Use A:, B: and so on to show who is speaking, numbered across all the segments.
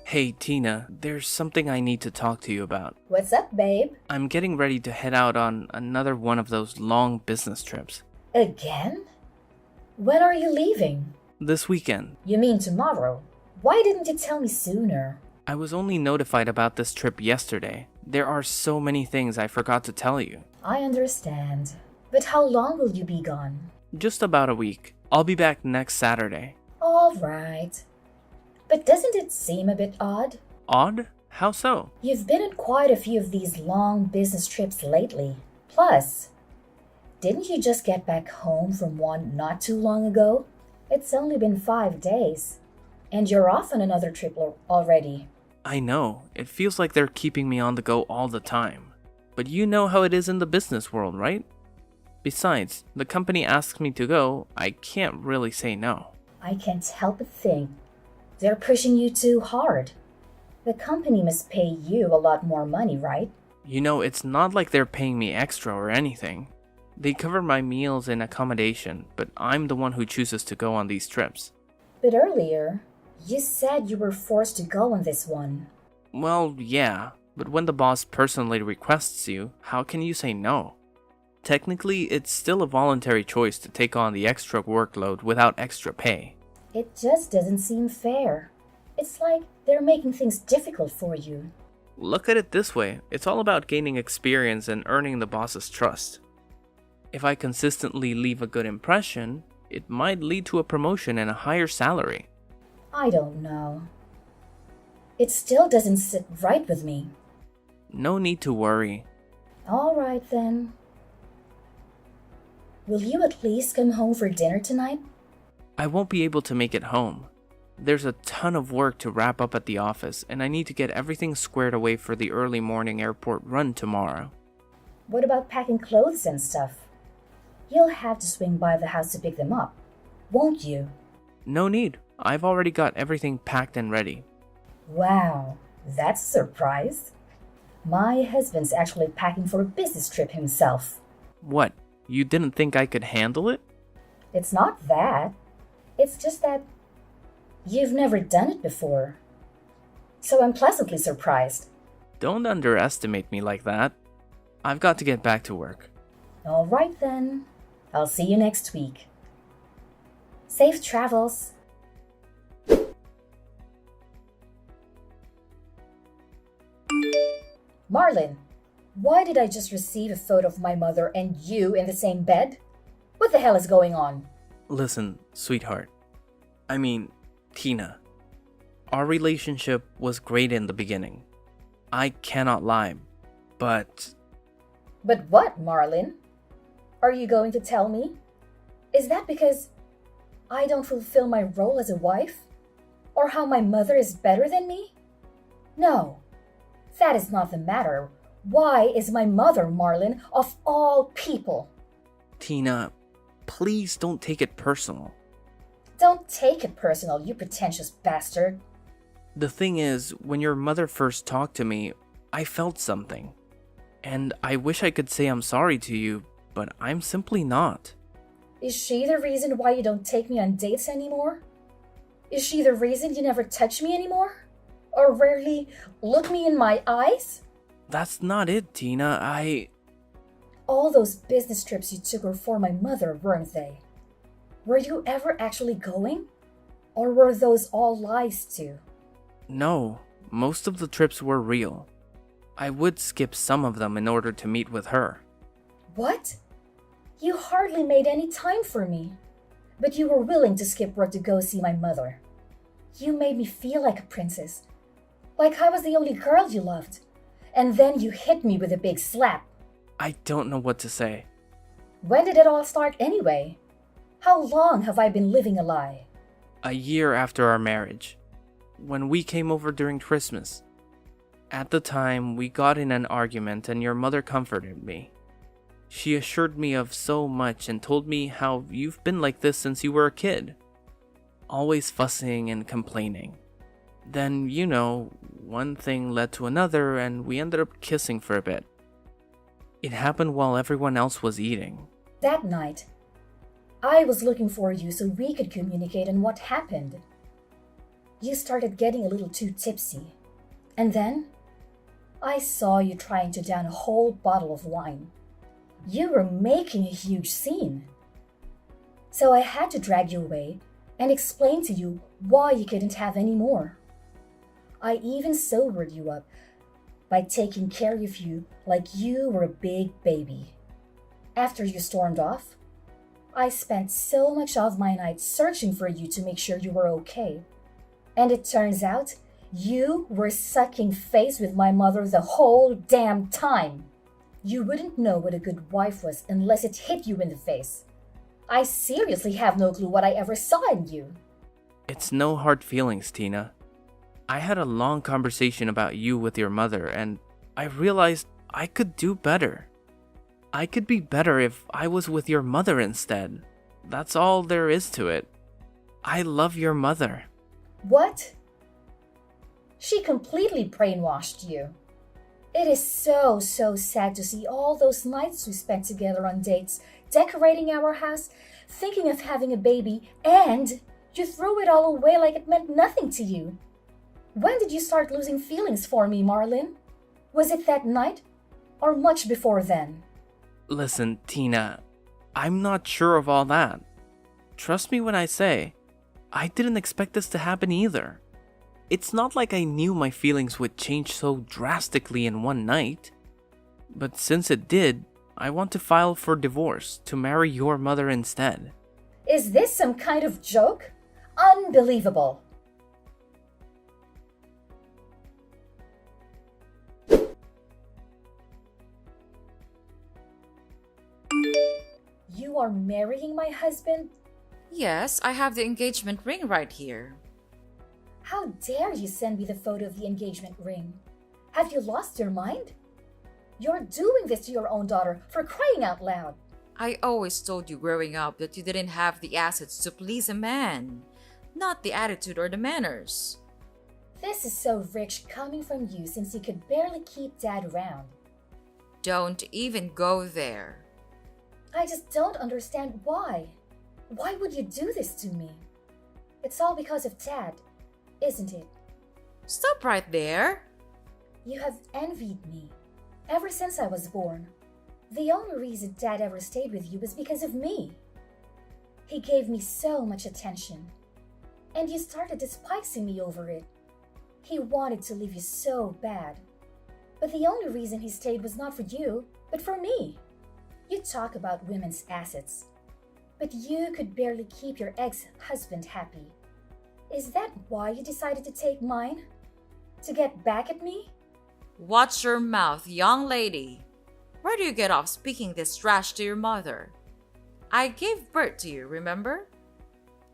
A: Hey Tina, there's something I need to talk to you about.
B: What's up, babe?
A: I'm getting ready to head out on another one of those long business trips.
B: Again? When are you leaving?
A: This weekend.
B: You mean tomorrow? Why didn't you tell me sooner?
A: I was only notified about this trip yesterday. There are so many things I forgot to tell you.
B: I understand. But how long will you be gone?
A: Just about a week. I'll be back next Saturday.
B: All right. But doesn't it seem a bit odd?
A: Odd? How so?
B: You've been on quite a few of these long business trips lately. Plus, didn't you just get back home from one not too long ago? It's only been 5 days. And you're off on another trip already.
A: I know. It feels like they're keeping me on the go all the time. But you know how it is in the business world, right? Besides, the company asks me to go, I can't really say no.
B: I can't help but think they're pushing you too hard. The company must pay you a lot more money, right?
A: You know, it's not like they're paying me extra or anything. They cover my meals and accommodation, but I'm the one who chooses to go on these trips.
B: But earlier, you said you were forced to go on this one.
A: Well, yeah, but when the boss personally requests you, how can you say no? Technically, it's still a voluntary choice to take on the extra workload without extra pay.
B: It just doesn't seem fair. It's like they're making things difficult for you.
A: Look at it this way, it's all about gaining experience and earning the boss's trust. If I consistently leave a good impression, it might lead to a promotion and a higher salary.
B: I don't know. It still doesn't sit right with me.
A: No need to worry.
B: All right then. Will you at least come home for dinner tonight?
A: I won't be able to make it home. There's a ton of work to wrap up at the office, and I need to get everything squared away for the early morning airport run tomorrow.
B: What about packing clothes and stuff? You'll have to swing by the house to pick them up, won't you?
A: No need. I've already got everything packed and ready.
B: Wow, that's a surprise. My husband's actually packing for a business trip himself.
A: What? You didn't think I could handle it?
B: It's not that. It's just that you've never done it before. So I'm pleasantly surprised.
A: Don't underestimate me like that. I've got to get back to work.
B: All right then. I'll see you next week. Safe travels. Marlin, why did I just receive a photo of my mother and you in the same bed? What the hell is going on?
A: Listen, sweetheart. I mean, Tina. Our relationship was great in the beginning. I cannot lie, but...
B: But what, Marlin? Are you going to tell me? Is that because I don't fulfill my role as a wife? Or how my mother is better than me? No, that is not the matter. Why is my mother, Marlin, of all people?
A: Tina, please don't take it personal.
B: Don't take it personal, you pretentious bastard.
A: The thing is, when your mother first talked to me, I felt something. And I wish I could say I'm sorry to you, but I'm simply not.
B: Is she the reason why you don't take me on dates anymore? Is she the reason you never touch me anymore? Or rarely look me in my eyes?
A: That's not it, Tina.
B: All those business trips you took were for my mother, weren't they? Were you ever actually going? Or were those all lies too?
A: No, most of the trips were real. I would skip some of them in order to meet with her.
B: What? You hardly made any time for me. But you were willing to skip work to go see my mother. You made me feel like a princess. Like I was the only girl you loved. And then you hit me with a big slap.
A: I don't know what to say.
B: When did it all start anyway? How long have I been living a lie?
A: A year after our marriage, when we came over during Christmas. At the time, we got in an argument and your mother comforted me. She assured me of so much and told me how you've been like this since you were a kid. Always fussing and complaining. Then, you know, one thing led to another and we ended up kissing for a bit. It happened while everyone else was eating.
B: That night, I was looking for you so we could communicate on what happened. You started getting a little too tipsy. And then I saw you trying to down a whole bottle of wine. You were making a huge scene. So I had to drag you away and explain to you why you couldn't have any more. I even sobered you up by taking care of you like you were a big baby. After you stormed off, I spent so much of my night searching for you to make sure you were okay. And it turns out you were sucking face with my mother the whole damn time. You wouldn't know what a good wife was unless it hit you in the face. I seriously have no clue what I ever saw in you.
A: It's no hard feelings, Tina. I had a long conversation about you with your mother, and I realized I could do better. I could be better if I was with your mother instead. That's all there is to it. I love your mother.
B: What? She completely brainwashed you. It is so sad to see all those nights we spent together on dates, decorating our house, thinking of having a baby, and you threw it all away like it meant nothing to you. When did you start losing feelings for me, Marlin? Was it that night or much before then?
A: Listen, Tina, I'm not sure of all that. Trust me when I say, I didn't expect this to happen either. It's not like I knew my feelings would change so drastically in one night. But since it did, I want to file for divorce to marry your mother instead.
B: Is this some kind of joke? Unbelievable. You are marrying my husband?
C: Yes, I have the engagement ring right here.
B: How dare you send me the photo of the engagement ring? Have you lost your mind? You're doing this to your own daughter, for crying out loud.
C: I always told you growing up that you didn't have the assets to please a man, not the attitude or the manners.
B: This is so rich coming from you since you could barely keep Dad around.
C: Don't even go there.
B: I just don't understand why. Why would you do this to me? It's all because of Dad, isn't it?
C: Stop right there.
B: You have envied me ever since I was born. The only reason Dad ever stayed with you was because of me. He gave me so much attention, and you started despising me over it. He wanted to leave you so bad. But the only reason he stayed was not for you, but for me. You talk about women's assets, but you could barely keep your ex-husband happy. Is that why you decided to take mine? To get back at me?
C: Watch your mouth, young lady. Where do you get off speaking this trash to your mother? I gave birth to you, remember?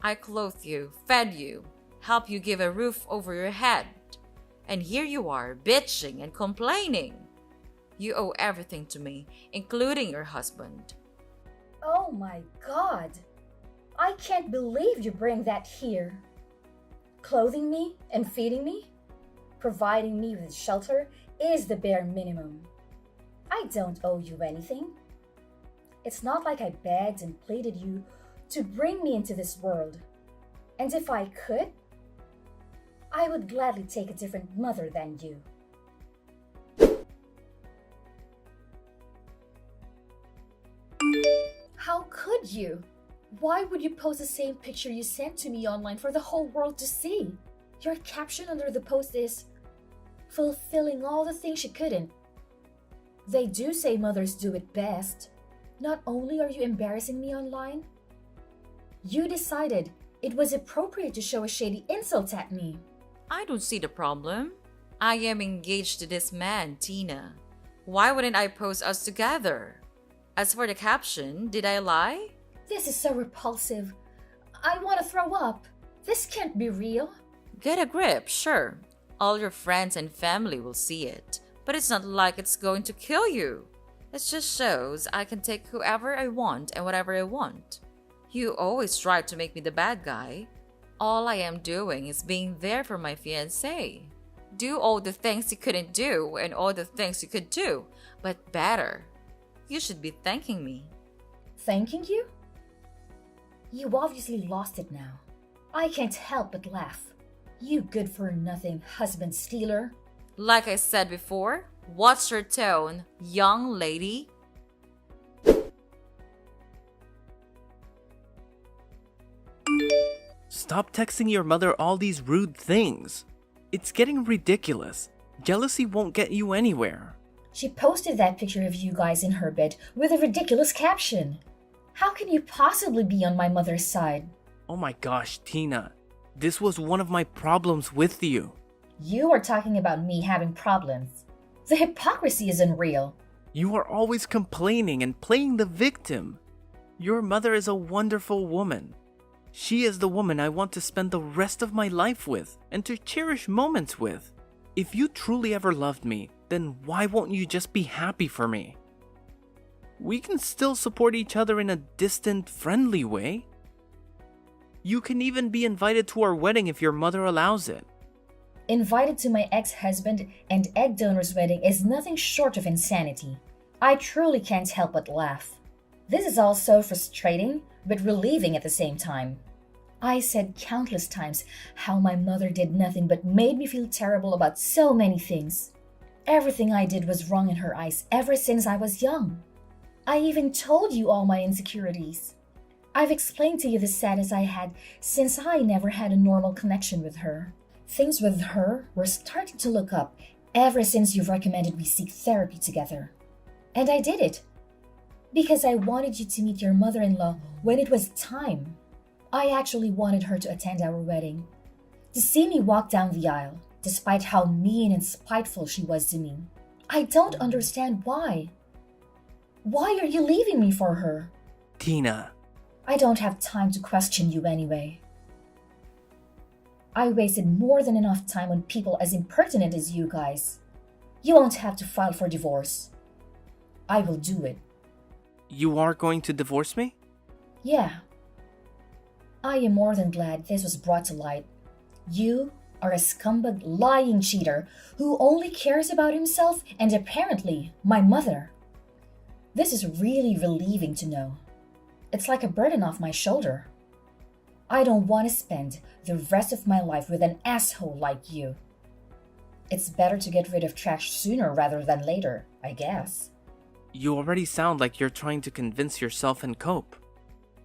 C: I clothed you, fed you, helped you give a roof over your head. And here you are, bitching and complaining. You owe everything to me, including your husband.
B: Oh my God! I can't believe you bring that here. Clothing me and feeding me, providing me with shelter is the bare minimum. I don't owe you anything. It's not like I begged and pleaded you to bring me into this world. And if I could, I would gladly take a different mother than you. How could you? Why would you post the same picture you sent to me online for the whole world to see? Your caption under the post is, fulfilling all the things she couldn't. They do say mothers do it best. Not only are you embarrassing me online, you decided it was appropriate to show a shady insult at me.
C: I don't see the problem. I am engaged to this man, Tina. Why wouldn't I post us together? As for the caption, did I lie?
B: This is so repulsive. I want to throw up. This can't be real.
C: Get a grip, sure. All your friends and family will see it. But it's not like it's going to kill you. It just shows I can take whoever I want and whatever I want. You always try to make me the bad guy. All I am doing is being there for my fiancé. Do all the things you couldn't do and all the things you could do, but better. You should be thanking me.
B: Thanking you? You obviously lost it now. I can't help but laugh. You good for nothing husband stealer.
C: Like I said before, what's your tone, young lady?
A: Stop texting your mother all these rude things. It's getting ridiculous. Jealousy won't get you anywhere.
B: She posted that picture of you guys in her bed with a ridiculous caption. How can you possibly be on my mother's side?
A: Oh my gosh, Tina. This was one of my problems with you.
B: You are talking about me having problems. The hypocrisy is unreal.
A: You are always complaining and playing the victim. Your mother is a wonderful woman. She is the woman I want to spend the rest of my life with and to cherish moments with. If you truly ever loved me, then why won't you just be happy for me? We can still support each other in a distant, friendly way. You can even be invited to our wedding if your mother allows it.
B: Invited to my ex-husband and egg donor's wedding is nothing short of insanity. I truly can't help but laugh. This is all so frustrating, but relieving at the same time. I said countless times how my mother did nothing but made me feel terrible about so many things. Everything I did was wrong in her eyes ever since I was young. I even told you all my insecurities. I've explained to you the sadness I had since I never had a normal connection with her. Things with her were starting to look up ever since you've recommended we seek therapy together. And I did it. Because I wanted you to meet your mother-in-law when it was time. I actually wanted her to attend our wedding. To see me walk down the aisle, despite how mean and spiteful she was to me. I don't understand why. Why are you leaving me for her?
A: Tina.
B: I don't have time to question you anyway. I wasted more than enough time on people as impertinent as you guys. You won't have to file for divorce. I will do it.
A: You are going to divorce me?
B: Yeah. I am more than glad this was brought to light. You are a scumbag lying cheater who only cares about himself and apparently my mother. This is really relieving to know. It's like a burden off my shoulder. I don't want to spend the rest of my life with an asshole like you. It's better to get rid of trash sooner rather than later, I guess.
A: You already sound like you're trying to convince yourself and cope.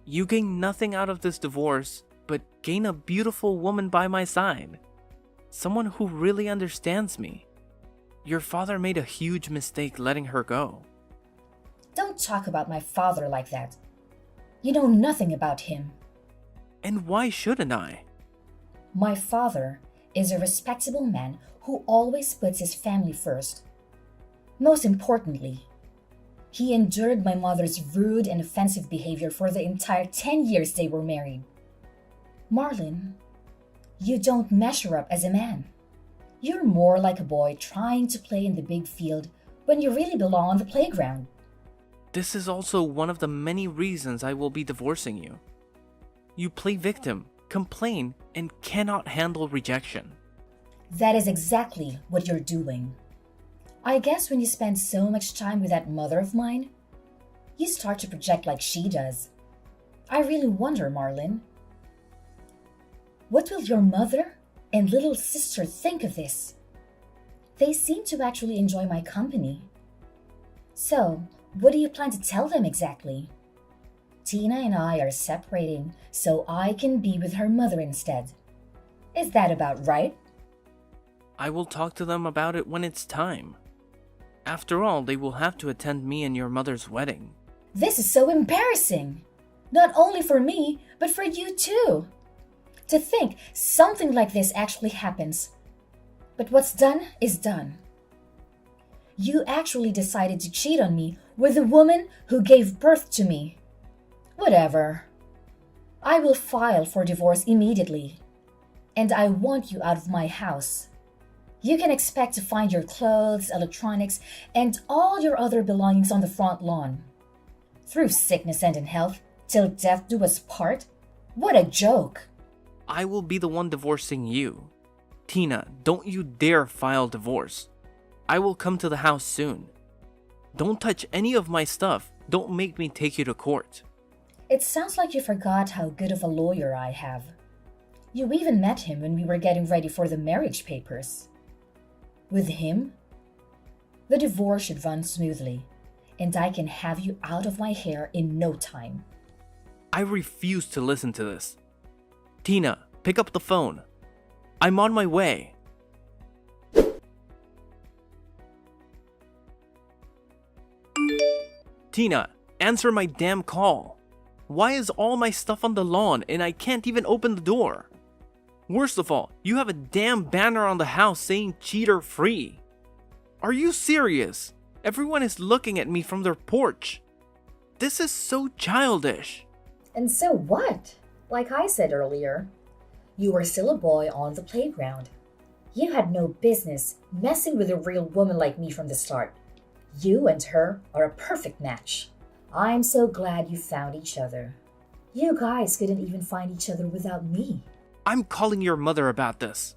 A: You gain nothing out of this divorce, but gain a beautiful woman by my side. Someone who really understands me. Your father made a huge mistake letting her go.
B: Don't talk about my father like that. You know nothing about him.
A: And why shouldn't I?
B: My father is a respectable man who always puts his family first. Most importantly, he endured my mother's rude and offensive behavior for the entire 10 years they were married. Marlin, you don't measure up as a man. You're more like a boy trying to play in the big field when you really belong on the playground.
A: This is also one of the many reasons I will be divorcing you. You play victim, complain, and cannot handle rejection.
B: That is exactly what you're doing. I guess when you spend so much time with that mother of mine, you start to project like she does. I really wonder, Marlin. What will your mother and little sister think of this? They seem to actually enjoy my company. So, what do you plan to tell them exactly? Tina and I are separating so I can be with her mother instead. Is that about right?
A: I will talk to them about it when it's time. After all, they will have to attend me and your mother's wedding.
B: This is so embarrassing. Not only for me, but for you too. To think something like this actually happens. But what's done is done. You actually decided to cheat on me with the woman who gave birth to me. Whatever. I will file for divorce immediately. And I want you out of my house. You can expect to find your clothes, electronics, and all your other belongings on the front lawn. Through sickness and in health, till death do us part? What a joke!
A: I will be the one divorcing you. Tina, don't you dare file divorce. I will come to the house soon. Don't touch any of my stuff. Don't make me take you to court.
B: It sounds like you forgot how good of a lawyer I have. You even met him when we were getting ready for the marriage papers. With him, the divorce should run smoothly, and I can have you out of my hair in no time.
A: I refuse to listen to this. Tina, pick up the phone. I'm on my way. Tina, answer my damn call. Why is all my stuff on the lawn and I can't even open the door? Worst of all, you have a damn banner on the house saying cheater free. Are you serious? Everyone is looking at me from their porch. This is so childish.
B: And so what? Like I said earlier, you were still a boy on the playground. You had no business messing with a real woman like me from the start. You and her are a perfect match. I'm so glad you found each other. You guys couldn't even find each other without me.
A: I'm calling your mother about this.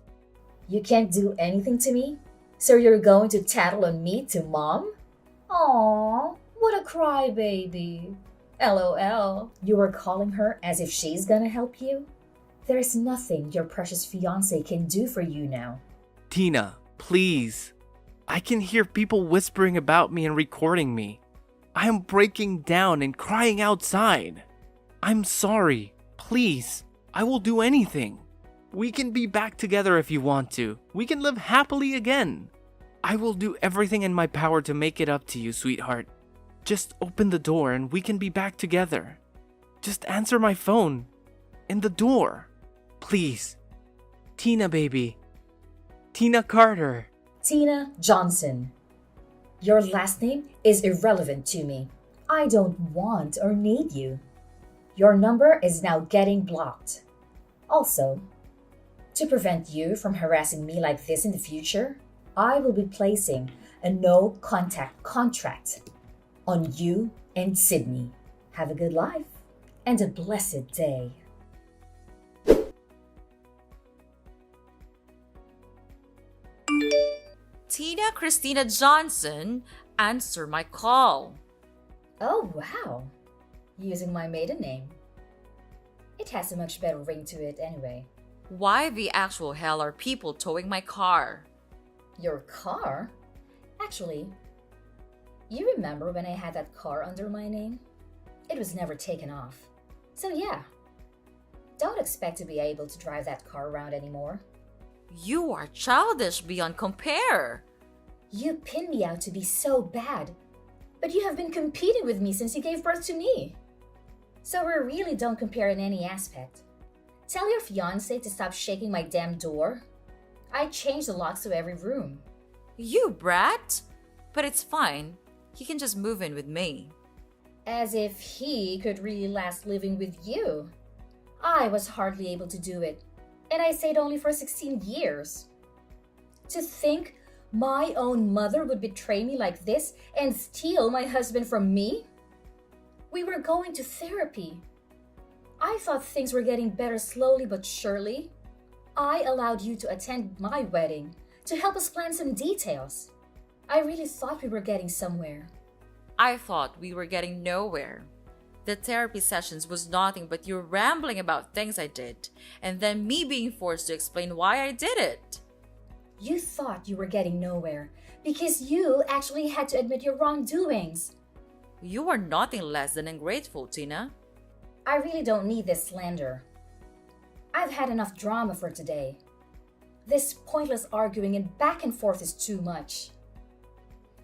B: You can't do anything to me? So you're going to tattle on me to Mom? Aww, what a crybaby. LOL. You were calling her as if she's gonna help you? There's nothing your precious fiancé can do for you now.
A: Tina, please. I can hear people whispering about me and recording me. I am breaking down and crying outside. I'm sorry. Please. I will do anything. We can be back together if you want to. We can live happily again. I will do everything in my power to make it up to you, sweetheart. Just open the door and we can be back together. Just answer my phone. In the door. Please. Tina, baby. Tina Carter.
B: Tina Johnson. Your last name is irrelevant to me. I don't want or need you. Your number is now getting blocked. Also, to prevent you from harassing me like this in the future, I will be placing a no contact contract on you and Sydney. Have a good life and a blessed day.
C: Tina Christina Johnson, answer my call.
B: Oh, wow. Using my maiden name. It has a much better ring to it anyway.
C: Why the actual hell are people towing my car?
B: Your car? Actually, you remember when I had that car under my name? It was never taken off. So yeah, don't expect to be able to drive that car around anymore.
C: You are childish beyond compare.
B: You pin me out to be so bad, but you have been competing with me since you gave birth to me. So we really don't compare in any aspect. Tell your fiancé to stop shaking my damn door. I changed the locks to every room.
C: You brat! But it's fine. He can just move in with me.
B: As if he could really last living with you. I was hardly able to do it, and I stayed only for 16 years. To think my own mother would betray me like this and steal my husband from me? We were going to therapy. I thought things were getting better slowly but surely. I allowed you to attend my wedding to help us plan some details. I really thought we were getting somewhere.
C: I thought we were getting nowhere. The therapy sessions was nothing but you rambling about things I did, and then me being forced to explain why I did it.
B: You thought you were getting nowhere because you actually had to admit your wrongdoings.
C: You are nothing less than ungrateful, Tina.
B: I really don't need this slander. I've had enough drama for today. This pointless arguing and back and forth is too much.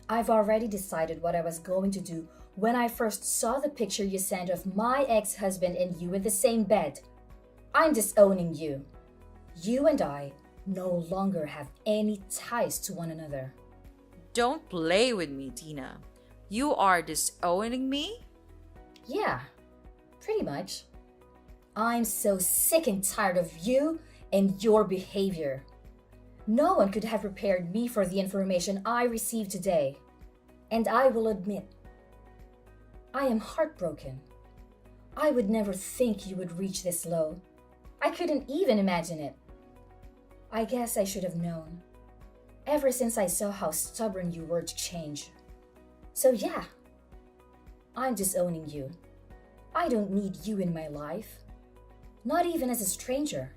B: I've already decided what I was going to do when I first saw the picture you sent of my ex-husband and you in the same bed. I'm disowning you. You and I no longer have any ties to one another.
C: Don't play with me, Tina. You are disowning me?
B: Yeah, pretty much. I'm so sick and tired of you and your behavior. No one could have prepared me for the information I received today. And I will admit, I am heartbroken. I would never think you would reach this low. I couldn't even imagine it. I guess I should have known. Ever since I saw how stubborn you were to change. So yeah, I'm disowning you. I don't need you in my life. Not even as a stranger.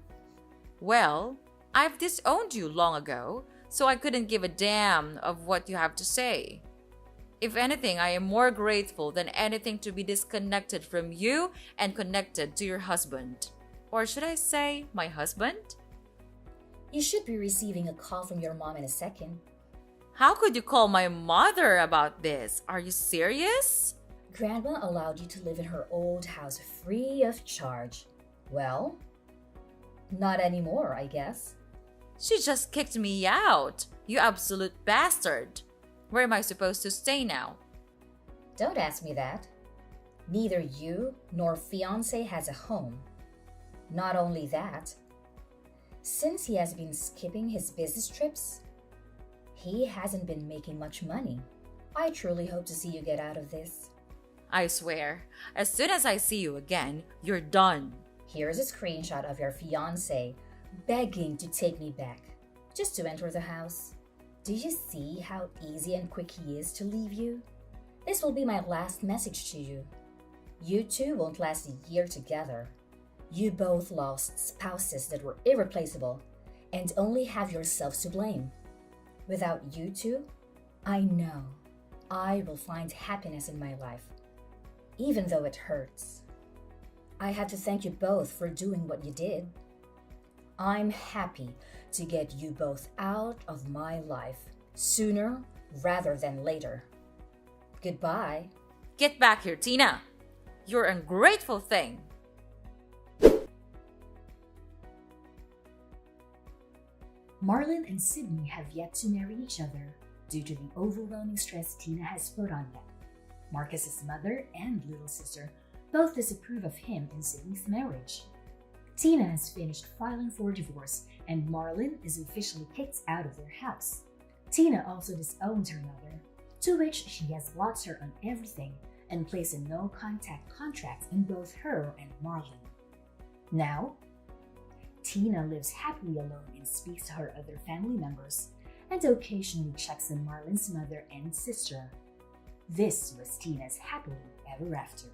C: Well, I've disowned you long ago, so I couldn't give a damn of what you have to say. If anything, I am more grateful than anything to be disconnected from you and connected to your husband. Or should I say, my husband?
B: You should be receiving a call from your mom in a second.
C: How could you call my mother about this? Are you serious?
B: Grandma allowed you to live in her old house free of charge. Well, not anymore, I guess.
C: She just kicked me out. You absolute bastard. Where am I supposed to stay now?
B: Don't ask me that. Neither you nor fiancé has a home. Not only that, since he has been skipping his business trips, he hasn't been making much money. I truly hope to see you get out of this.
C: I swear, as soon as I see you again, you're done.
B: Here's a screenshot of your fiancé begging to take me back, just to enter the house. Do you see how easy and quick he is to leave you? This will be my last message to you. You two won't last a year together. You both lost spouses that were irreplaceable and only have yourselves to blame. Without you two, I know I will find happiness in my life, even though it hurts. I have to thank you both for doing what you did. I'm happy to get you both out of my life sooner rather than later. Goodbye.
C: Get back here, Tina. You're an ungrateful thing.
B: Marlon and Sydney have yet to marry each other due to the overwhelming stress Tina has put on them. Marcus's mother and little sister both disapprove of him and Sydney's marriage. Tina has finished filing for divorce and Marlon is officially kicked out of their house. Tina also disowns her mother, to which she has blocked her on everything and placed a no-contact contract on both her and Marlon. Now, Tina lives happily alone and speaks to her other family members and occasionally checks on Marlon's mother and sister. This was Tina's happily ever after.